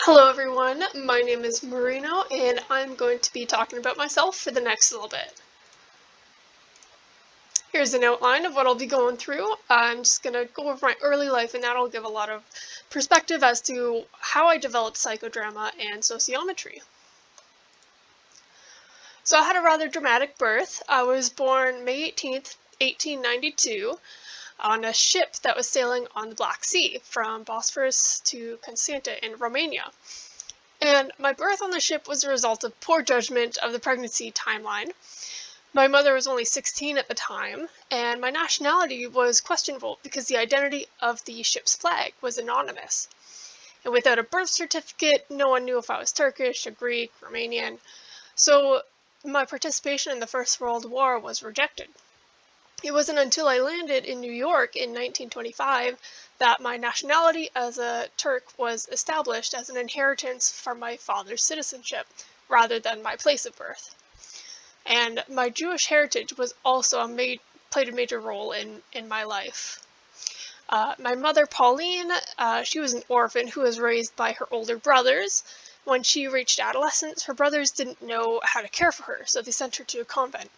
Hello everyone, my name is Moreno and I'm going to be talking about myself for the next little bit. Here's an outline of what I'll be going through. I'm just going to go over my early life and that'll give a lot of perspective as to how I developed psychodrama and sociometry. So I had a rather dramatic birth. I was born May 18th, 1892 on a ship that was sailing on the Black Sea from Bosphorus to Constanta in Romania. And my birth on the ship was a result of poor judgment of the pregnancy timeline. My mother was only 16 at the time, and my nationality was questionable because the identity of the ship's flag was anonymous. And without a birth certificate, no one knew if I was Turkish, or Greek, Romanian. So my participation in the First World War was rejected. It wasn't until I landed in New York in 1925 that my nationality as a Turk was established as an inheritance from my father's citizenship, rather than my place of birth. And my Jewish heritage was also played a major role in my life. My mother, Pauline, she was an orphan who was raised by her older brothers. When she reached adolescence, her brothers didn't know how to care for her, so they sent her to a convent.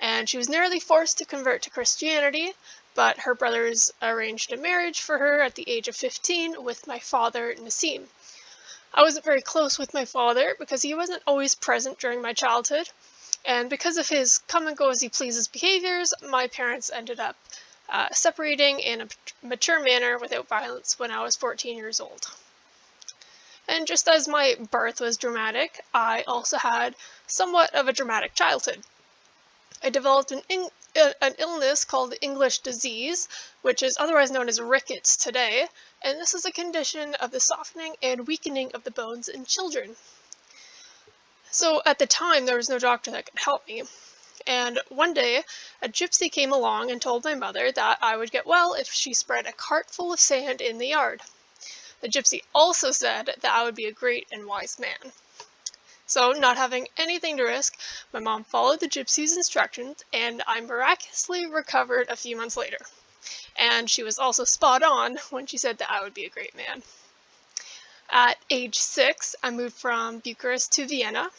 And she was nearly forced to convert to Christianity, but her brothers arranged a marriage for her at the age of 15 with my father, Nassim. I wasn't very close with my father because he wasn't always present during my childhood, and because of his come-and-go-as-he-pleases behaviors, my parents ended up separating in a mature manner without violence when I was 14 years old. And just as my birth was dramatic, I also had somewhat of a dramatic childhood. I developed an illness called English disease, which is otherwise known as rickets today, and this is a condition of the softening and weakening of the bones in children. So at the time, there was no doctor that could help me, and one day, a gypsy came along and told my mother that I would get well if she spread a cart full of sand in the yard. The gypsy also said that I would be a great and wise man. So, not having anything to risk, my mom followed the gypsy's instructions, and I miraculously recovered a few months later. And she was also spot on when she said that I would be a great man. At age 6, I moved from Bucharest to Vienna.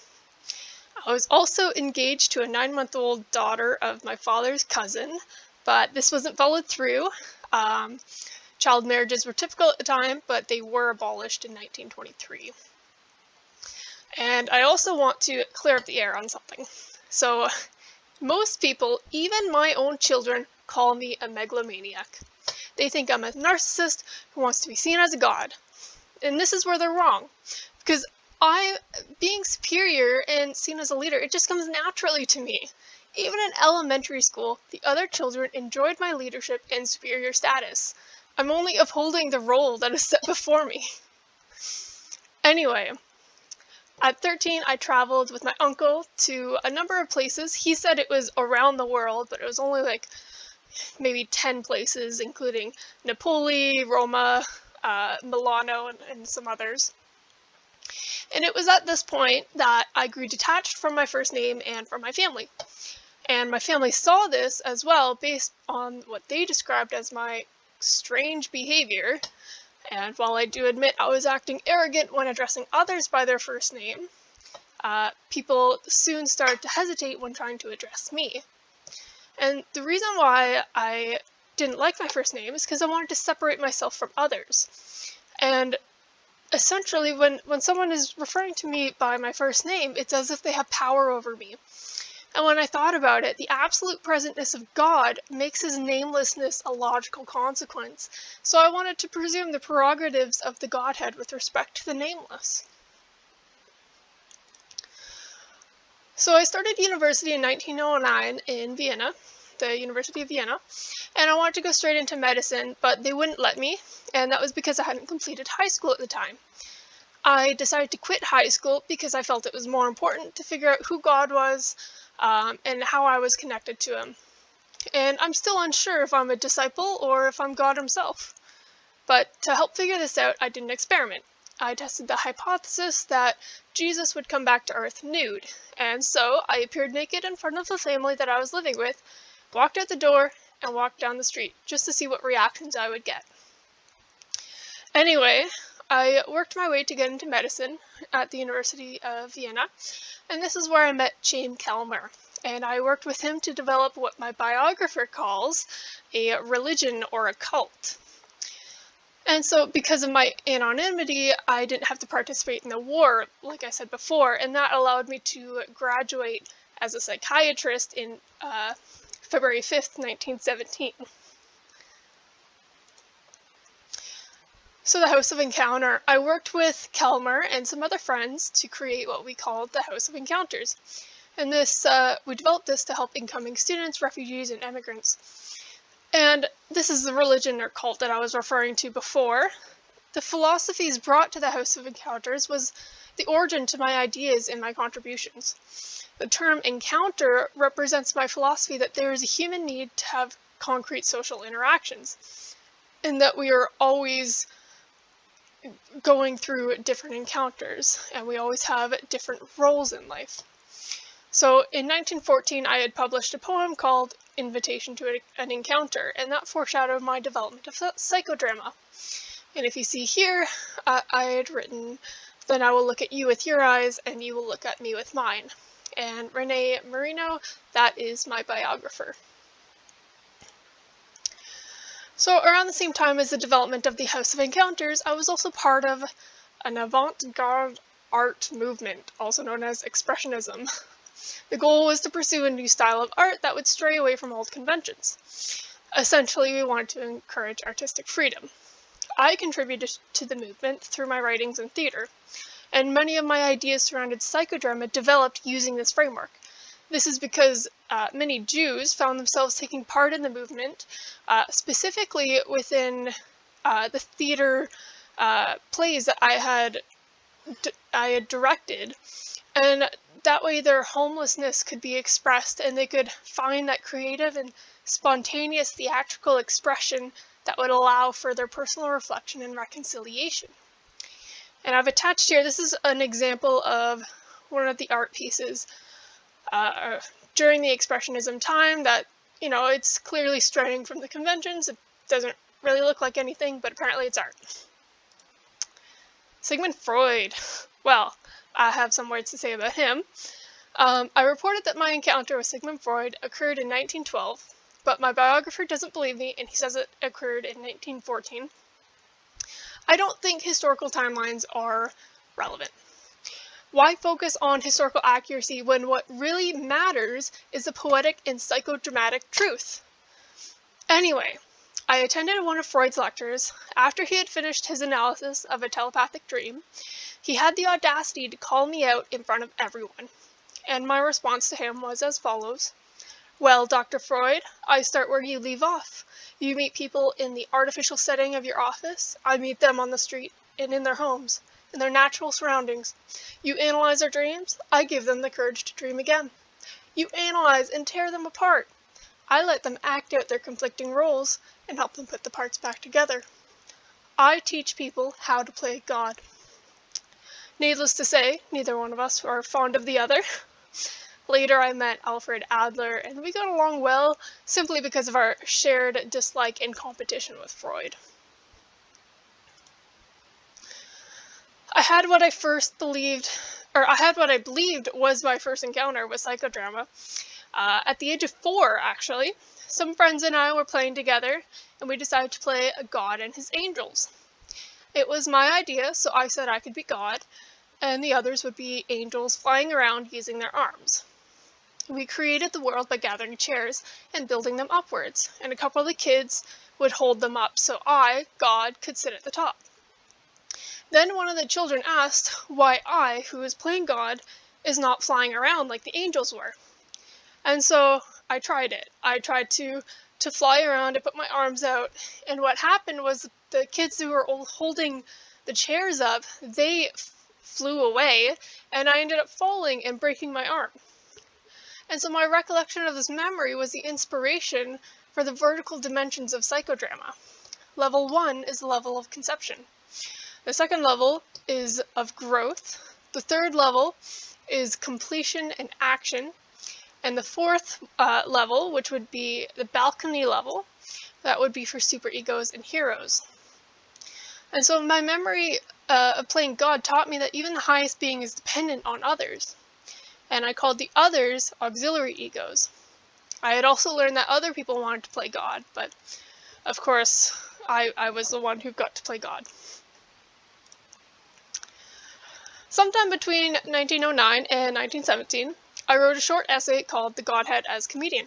I was also engaged to a 9-month-old daughter of my father's cousin, but this wasn't followed through. Child marriages were typical at the time, but they were abolished in 1923. And I also want to clear up the air on something. So, most people, even my own children, call me a megalomaniac. They think I'm a narcissist who wants to be seen as a god. And this is where they're wrong. Because being superior and seen as a leader, it just comes naturally to me. Even in elementary school, the other children enjoyed my leadership and superior status. I'm only upholding the role that is set before me. Anyway, at 13, I traveled with my uncle to a number of places. He said it was around the world, but it was only like maybe 10 places, including Napoli, Roma, Milano, and some others. And it was at this point that I grew detached from my first name and from my family. And my family saw this as well based on what they described as my strange behavior. And while I do admit I was acting arrogant when addressing others by their first name, people soon started to hesitate when trying to address me. And the reason why I didn't like my first name is because I wanted to separate myself from others. And essentially, when someone is referring to me by my first name, it's as if they have power over me. And when I thought about it, the absolute presentness of God makes his namelessness a logical consequence. So I wanted to presume the prerogatives of the Godhead with respect to the nameless. So I started university in 1909 in Vienna, the University of Vienna, and I wanted to go straight into medicine, but they wouldn't let me, and that was because I hadn't completed high school at the time. I decided to quit high school because I felt it was more important to figure out who God was and how I was connected to him. And I'm still unsure if I'm a disciple or if I'm God himself. But to help figure this out, I did an experiment. I tested the hypothesis that Jesus would come back to Earth nude, and so I appeared naked in front of the family that I was living with, walked out the door, and walked down the street just to see what reactions I would get. Anyway, I worked my way to get into medicine at the University of Vienna, and this is where I met James Kelmer. And I worked with him to develop what my biographer calls a religion or a cult. And so because of my anonymity, I didn't have to participate in the war, like I said before, and that allowed me to graduate as a psychiatrist in February 5th, 1917. So the House of Encounter. I worked with Kelmer and some other friends to create what we called the House of Encounters. And this, we developed this to help incoming students, refugees, and immigrants. And this is the religion or cult that I was referring to before. The philosophies brought to the House of Encounters was the origin to my ideas and my contributions. The term encounter represents my philosophy that there is a human need to have concrete social interactions, and that we are always going through different encounters, and we always have different roles in life. So in 1914, I had published a poem called Invitation to an Encounter, and that foreshadowed my development of psychodrama. And if you see here, I had written, "Then I will look at you with your eyes, and you will look at me with mine." And Moreno, that is my biographer. So around the same time as the development of the House of Encounters, I was also part of an avant-garde art movement, also known as Expressionism. The goal was to pursue a new style of art that would stray away from old conventions. Essentially, we wanted to encourage artistic freedom. I contributed to the movement through my writings and theater, and many of my ideas surrounding psychodrama developed using this framework. This is because many Jews found themselves taking part in the movement, specifically within the theater plays that I had directed, and that way their homelessness could be expressed and they could find that creative and spontaneous theatrical expression that would allow for their personal reflection and reconciliation. And I've attached here, this is an example of one of the art pieces during the Expressionism time that, it's clearly straying from the conventions. It doesn't really look like anything, but apparently it's art. Sigmund Freud. Well, I have some words to say about him. I reported that my encounter with Sigmund Freud occurred in 1912, but my biographer doesn't believe me, and he says it occurred in 1914. I don't think historical timelines are relevant. Why focus on historical accuracy when what really matters is the poetic and psychodramatic truth? Anyway, I attended one of Freud's lectures. After he had finished his analysis of a telepathic dream, he had the audacity to call me out in front of everyone. And my response to him was as follows. "Well, Dr. Freud, I start where you leave off. You meet people in the artificial setting of your office. I meet them on the street and in their homes, in their natural surroundings. You analyze their dreams. I give them the courage to dream again. You analyze and tear them apart. I let them act out their conflicting roles and help them put the parts back together. I teach people how to play God." Needless to say, neither one of us are fond of the other. Later I met Alfred Adler, and we got along well simply because of our shared dislike and competition with Freud. I had what I believed was my first encounter with psychodrama. At the age of 4, actually, some friends and I were playing together, and we decided to play a God and his angels. It was my idea, so I said I could be God, and the others would be angels flying around using their arms. We created the world by gathering chairs and building them upwards, and a couple of the kids would hold them up so I, God, could sit at the top. Then one of the children asked why I, who was playing God, is not flying around like the angels were. And so I tried it. I tried to fly around and put my arms out, and what happened was the kids who were holding the chairs up, they flew away, and I ended up falling and breaking my arm. And so my recollection of this memory was the inspiration for the vertical dimensions of psychodrama. Level 1 is the level of conception. The second level is of growth. The third level is completion and action. And the fourth level, which would be the balcony level, that would be for superegos and heroes. And so my memory of playing God taught me that even the highest being is dependent on others, and I called the others auxiliary egos. I had also learned that other people wanted to play God, but of course, I was the one who got to play God. Sometime between 1909 and 1917, I wrote a short essay called The Godhead as Comedian.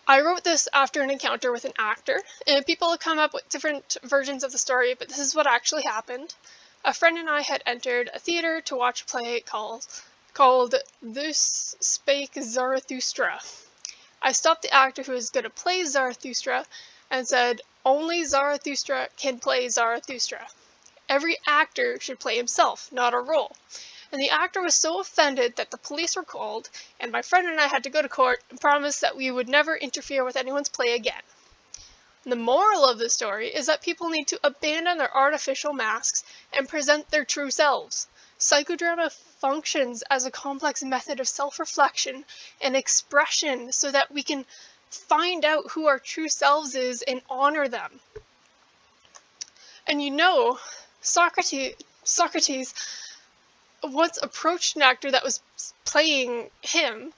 I wrote this after an encounter with an actor, and people have come up with different versions of the story, but this is what actually happened. A friend and I had entered a theater to watch a play called Thus Spake Zarathustra. I stopped the actor who was going to play Zarathustra and said, "Only Zarathustra can play Zarathustra. Every actor should play himself, not a role." And the actor was so offended that the police were called, and my friend and I had to go to court and promise that we would never interfere with anyone's play again. And the moral of the story is that people need to abandon their artificial masks and present their true selves. Psychodrama functions as a complex method of self-reflection and expression so that we can find out who our true selves is and honor them. And you know, Socrates once approached an actor that was playing him,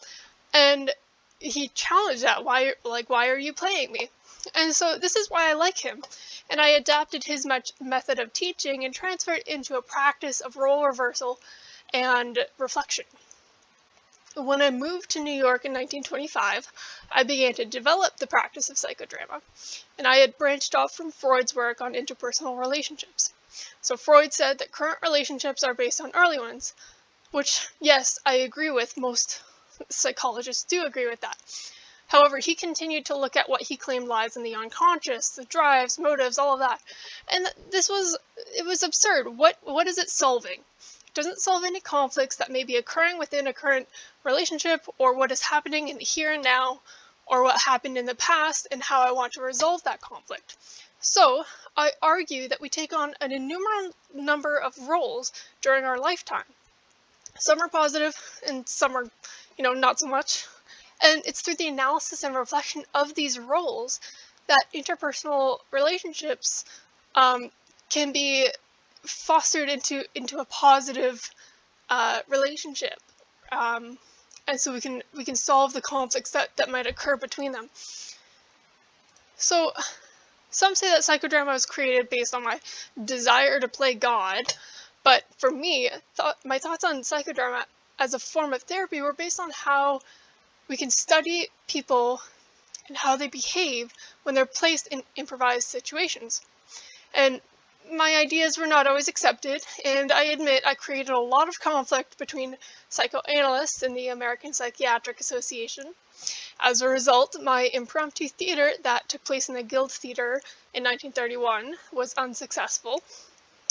and he challenged that. Why are you playing me? And so this is why I like him. And I adapted his method of teaching and transferred it into a practice of role reversal and reflection. When I moved to New York in 1925, I began to develop the practice of psychodrama, and I had branched off from Freud's work on interpersonal relationships. So Freud said that current relationships are based on early ones, which, yes, I agree with. Most psychologists do agree with that. However, he continued to look at what he claimed lies in the unconscious, the drives, motives, all of that. And it was absurd. What is it solving? It doesn't solve any conflicts that may be occurring within a current relationship, or what is happening in the here and now, or what happened in the past and how I want to resolve that conflict. So, I argue that we take on an innumerable number of roles during our lifetime. Some are positive and some are, not so much. And it's through the analysis and reflection of these roles that interpersonal relationships can be fostered into a positive relationship. And so we can solve the conflicts that might occur between them. So some say that psychodrama was created based on my desire to play God, but for me, my thoughts on psychodrama as a form of therapy were based on how we can study people and how they behave when they're placed in improvised situations. And my ideas were not always accepted, and I admit I created a lot of conflict between psychoanalysts and the American Psychiatric Association. As a result, my impromptu theater that took place in the Guild Theater in 1931 was unsuccessful.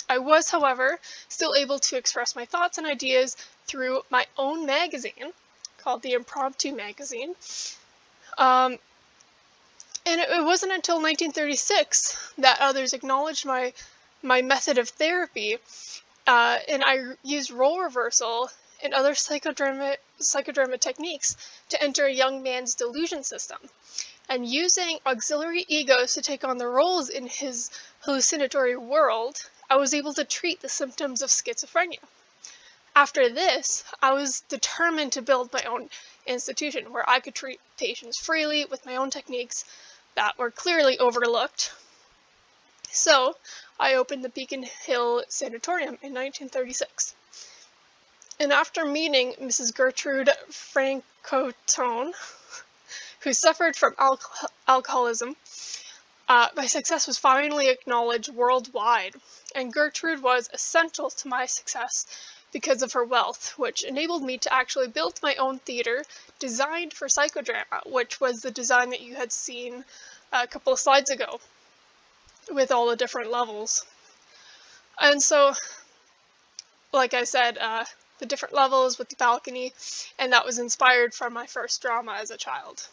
I was, however, still able to express my thoughts and ideas through my own magazine, called the Impromptu Magazine. And it wasn't until 1936 that others acknowledged my method of therapy, and I used role reversal and other psychodrama techniques to enter a young man's delusion system. And using auxiliary egos to take on the roles in his hallucinatory world, I was able to treat the symptoms of schizophrenia. After this, I was determined to build my own institution where I could treat patients freely with my own techniques that were clearly overlooked. So, I opened the Beacon Hill Sanatorium in 1936. And after meeting Mrs. Gertrude Francotone, who suffered from alcoholism, my success was finally acknowledged worldwide. And Gertrude was essential to my success because of her wealth, which enabled me to actually build my own theater designed for psychodrama, which was the design that you had seen a couple of slides ago, with all the different levels. And so, like I said, the different levels with the balcony, and that was inspired from my first drama as a child.